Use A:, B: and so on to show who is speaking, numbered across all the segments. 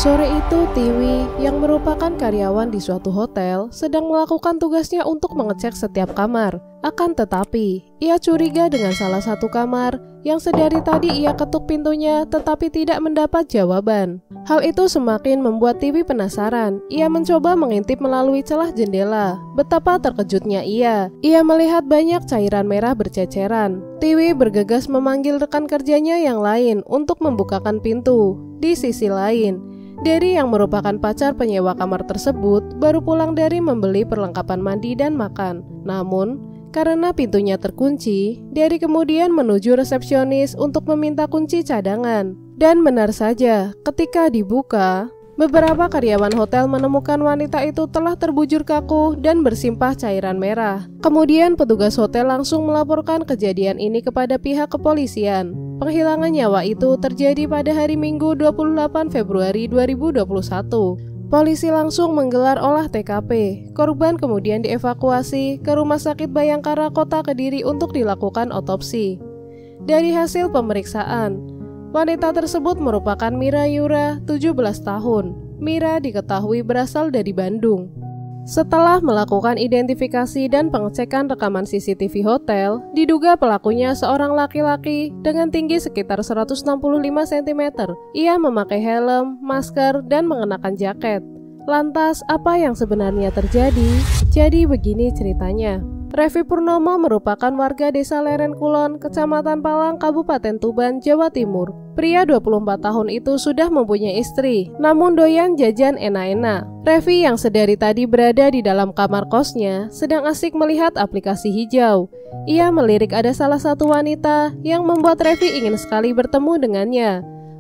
A: Sore itu, Tiwi yang merupakan karyawan di suatu hotel sedang melakukan tugasnya untuk mengecek setiap kamar. Akan tetapi, ia curiga dengan salah satu kamar yang sedari tadi ia ketuk pintunya tetapi tidak mendapat jawaban. Hal itu semakin membuat Tiwi penasaran. Ia mencoba mengintip melalui celah jendela. Betapa terkejutnya ia. Ia melihat banyak cairan merah berceceran. Tiwi bergegas memanggil rekan kerjanya yang lain untuk membukakan pintu. Di sisi lain, Derry yang merupakan pacar penyewa kamar tersebut baru pulang dari membeli perlengkapan mandi dan makan. Namun, karena pintunya terkunci, Derry kemudian menuju resepsionis untuk meminta kunci cadangan. Dan benar saja, ketika dibuka, beberapa karyawan hotel menemukan wanita itu telah terbujur kaku dan bersimpah cairan merah. Kemudian petugas hotel langsung melaporkan kejadian ini kepada pihak kepolisian. Penghilangan nyawa itu terjadi pada hari Minggu 28 Februari 2021. Polisi langsung menggelar olah TKP. Korban kemudian dievakuasi ke Rumah Sakit Bayangkara Kota Kediri untuk dilakukan otopsi. Dari hasil pemeriksaan, wanita tersebut merupakan Mira Yura, 17 tahun. Mira diketahui berasal dari Bandung. Setelah melakukan identifikasi dan pengecekan rekaman CCTV hotel, diduga pelakunya seorang laki-laki dengan tinggi sekitar 165 cm. Ia memakai helm, masker, dan mengenakan jaket. Lantas, apa yang sebenarnya terjadi? Jadi begini ceritanya. Revi Purnomo merupakan warga desa Leren Kulon, Kecamatan Palang, Kabupaten Tuban, Jawa Timur. Pria 24 tahun itu sudah mempunyai istri, namun doyan jajan enak-enak. Revi yang sedari tadi berada di dalam kamar kosnya sedang asik melihat aplikasi hijau. Ia melirik ada salah satu wanita yang membuat Revi ingin sekali bertemu dengannya.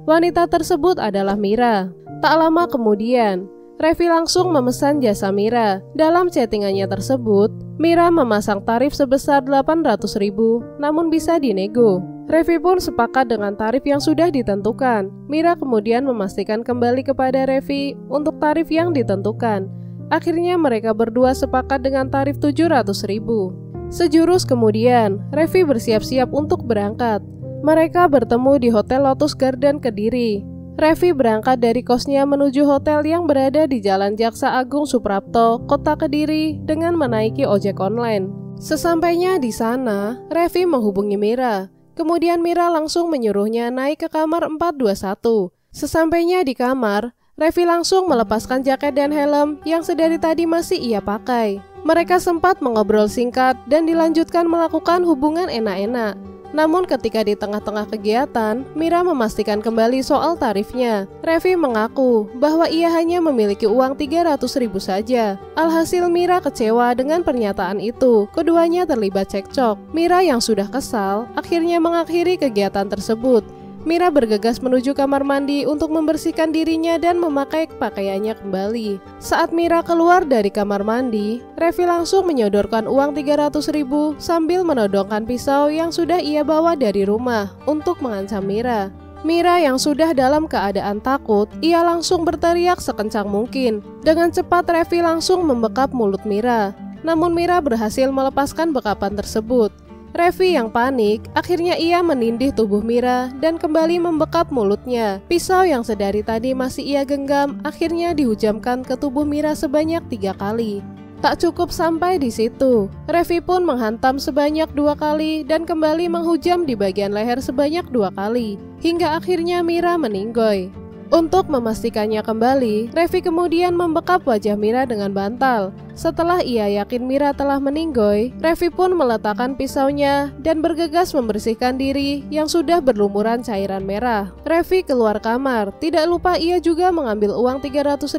A: Wanita tersebut adalah Mira. Tak lama kemudian, Revi langsung memesan jasa Mira. Dalam chattingannya tersebut, Mira memasang tarif sebesar 800.000, namun bisa dinego. Revi pun sepakat dengan tarif yang sudah ditentukan. Mira kemudian memastikan kembali kepada Revi untuk tarif yang ditentukan. Akhirnya mereka berdua sepakat dengan tarif 700.000. Sejurus kemudian, Revi bersiap-siap untuk berangkat. Mereka bertemu di Hotel Lotus Garden Kediri. Revi berangkat dari kosnya menuju hotel yang berada di Jalan Jaksa Agung Suprapto, Kota Kediri dengan menaiki ojek online. Sesampainya di sana, Revi menghubungi Mira. Kemudian Mira langsung menyuruhnya naik ke kamar 421. Sesampainya di kamar, Revi langsung melepaskan jaket dan helm yang sedari tadi masih ia pakai. Mereka sempat mengobrol singkat dan dilanjutkan melakukan hubungan enak-enak. Namun ketika di tengah-tengah kegiatan, Mira memastikan kembali soal tarifnya. Revi mengaku bahwa ia hanya memiliki uang 300.000 saja. Alhasil Mira kecewa dengan pernyataan itu. Keduanya terlibat cekcok. Mira yang sudah kesal, akhirnya mengakhiri kegiatan tersebut. Mira bergegas menuju kamar mandi untuk membersihkan dirinya dan memakai pakaiannya kembali. Saat Mira keluar dari kamar mandi, Revi langsung menyodorkan uang 300.000 sambil menodongkan pisau yang sudah ia bawa dari rumah untuk mengancam Mira. Mira yang sudah dalam keadaan takut, ia langsung berteriak sekencang mungkin. Dengan cepat Revi langsung membekap mulut Mira. Namun Mira berhasil melepaskan bekapan tersebut. Revi yang panik, akhirnya ia menindih tubuh Mira dan kembali membekap mulutnya. Pisau yang sedari tadi masih ia genggam, akhirnya dihujamkan ke tubuh Mira sebanyak 3 kali. Tak cukup sampai di situ, Revi pun menghantam sebanyak 2 kali dan kembali menghujam di bagian leher sebanyak 2 kali, hingga akhirnya Mira meninggoy. Untuk memastikannya kembali, Revi kemudian membekap wajah Mira dengan bantal. Setelah ia yakin Mira telah meninggoy, Revi pun meletakkan pisaunya dan bergegas membersihkan diri yang sudah berlumuran cairan merah. Revi keluar kamar, tidak lupa ia juga mengambil uang 300.000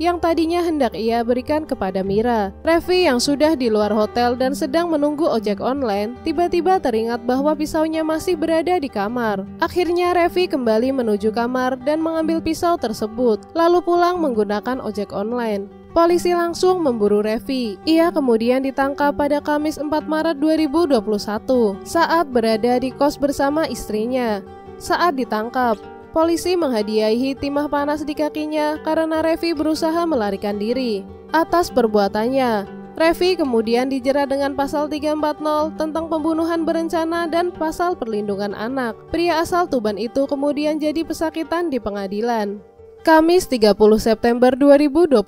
A: yang tadinya hendak ia berikan kepada Mira. Revi yang sudah di luar hotel dan sedang menunggu ojek online, tiba-tiba teringat bahwa pisaunya masih berada di kamar. Akhirnya Revi kembali menuju kamar dan mengambil pisau tersebut, lalu pulang menggunakan ojek online. Polisi langsung memburu Revi. Ia kemudian ditangkap pada Kamis 4 Maret 2021 saat berada di kos bersama istrinya. Saat ditangkap, polisi menghadiahi timah panas di kakinya karena Revi berusaha melarikan diri. Atas perbuatannya, Revi kemudian dijerat dengan pasal 340 tentang pembunuhan berencana dan pasal perlindungan anak. Pria asal Tuban itu kemudian jadi pesakitan di pengadilan. Kamis 30 September 2021,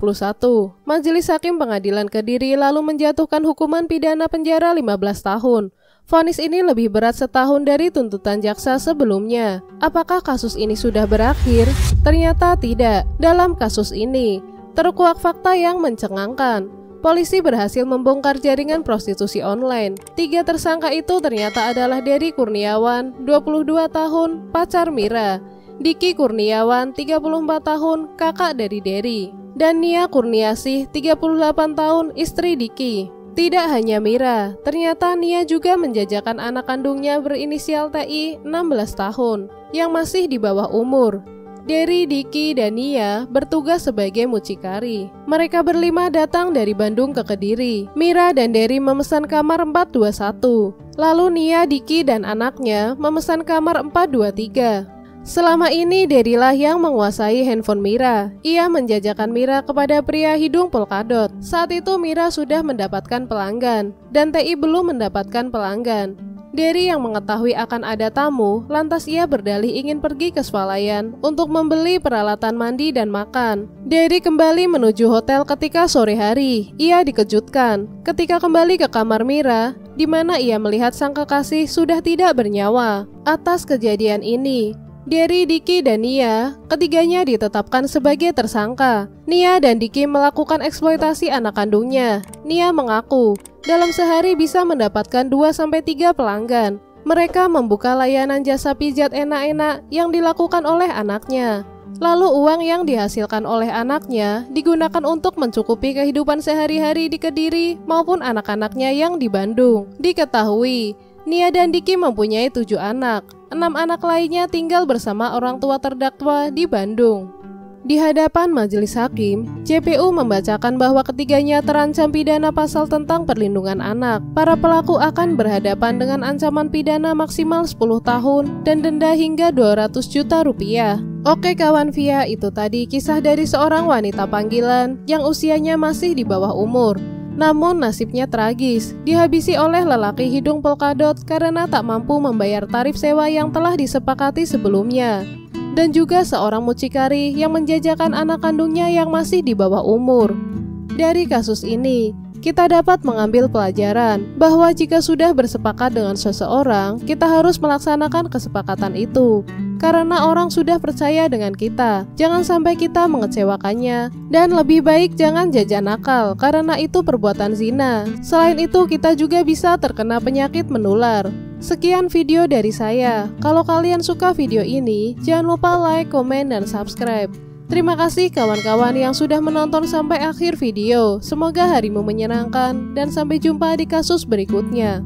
A: Majelis Hakim Pengadilan Kediri lalu menjatuhkan hukuman pidana penjara 15 tahun. Vonis ini lebih berat setahun dari tuntutan jaksa sebelumnya. Apakah kasus ini sudah berakhir? Ternyata tidak. Dalam kasus ini, terkuak fakta yang mencengangkan. Polisi berhasil membongkar jaringan prostitusi online. 3 tersangka itu ternyata adalah Dery Kurniawan, 22 tahun, pacar Mira, Diki Kurniawan, 34 tahun, kakak dari Dery, dan Nia Kurniasih, 38 tahun, istri Diki. Tidak hanya Mira, ternyata Nia juga menjajakan anak kandungnya berinisial TI, 16 tahun, yang masih di bawah umur. Dery, Diki, dan Nia bertugas sebagai mucikari. Mereka berlima datang dari Bandung ke Kediri. Mira dan Dery memesan kamar 421. Lalu Nia, Diki, dan anaknya memesan kamar 423. Selama ini Dery lah yang menguasai handphone Mira. Ia menjajakan Mira kepada pria hidung polkadot. Saat itu Mira sudah mendapatkan pelanggan dan TI belum mendapatkan pelanggan. Dery yang mengetahui akan ada tamu, lantas ia berdalih ingin pergi ke swalayan untuk membeli peralatan mandi dan makan. Dery kembali menuju hotel ketika sore hari. Ia dikejutkan ketika kembali ke kamar Mira, di mana ia melihat sang kekasih sudah tidak bernyawa. Atas kejadian ini, Dery, Diki, dan Nia, ketiganya ditetapkan sebagai tersangka. Nia dan Diki melakukan eksploitasi anak kandungnya. Nia mengaku dalam sehari bisa mendapatkan 2-3 pelanggan. Mereka membuka layanan jasa pijat enak-enak yang dilakukan oleh anaknya. Lalu uang yang dihasilkan oleh anaknya digunakan untuk mencukupi kehidupan sehari-hari di Kediri maupun anak-anaknya yang di Bandung. Diketahui, Nia dan Diki mempunyai 7 anak. 6 anak lainnya tinggal bersama orang tua terdakwa di Bandung. Di hadapan majelis hakim, JPU membacakan bahwa ketiganya terancam pidana pasal tentang perlindungan anak. Para pelaku akan berhadapan dengan ancaman pidana maksimal 10 tahun dan denda hingga 200 juta rupiah. Oke kawan Via, itu tadi kisah dari seorang wanita panggilan yang usianya masih di bawah umur. Namun nasibnya tragis, dihabisi oleh lelaki hidung polkadot karena tak mampu membayar tarif sewa yang telah disepakati sebelumnya. Dan juga seorang mucikari yang menjajakan anak kandungnya yang masih di bawah umur. Dari kasus ini, kita dapat mengambil pelajaran bahwa jika sudah bersepakat dengan seseorang, kita harus melaksanakan kesepakatan itu. Karena orang sudah percaya dengan kita, jangan sampai kita mengecewakannya. Dan lebih baik jangan jajan nakal, karena itu perbuatan zina. Selain itu, kita juga bisa terkena penyakit menular. Sekian video dari saya. Kalau kalian suka video ini, jangan lupa like, komen, dan subscribe. Terima kasih kawan-kawan yang sudah menonton sampai akhir video. Semoga harimu menyenangkan, dan sampai jumpa di kasus berikutnya.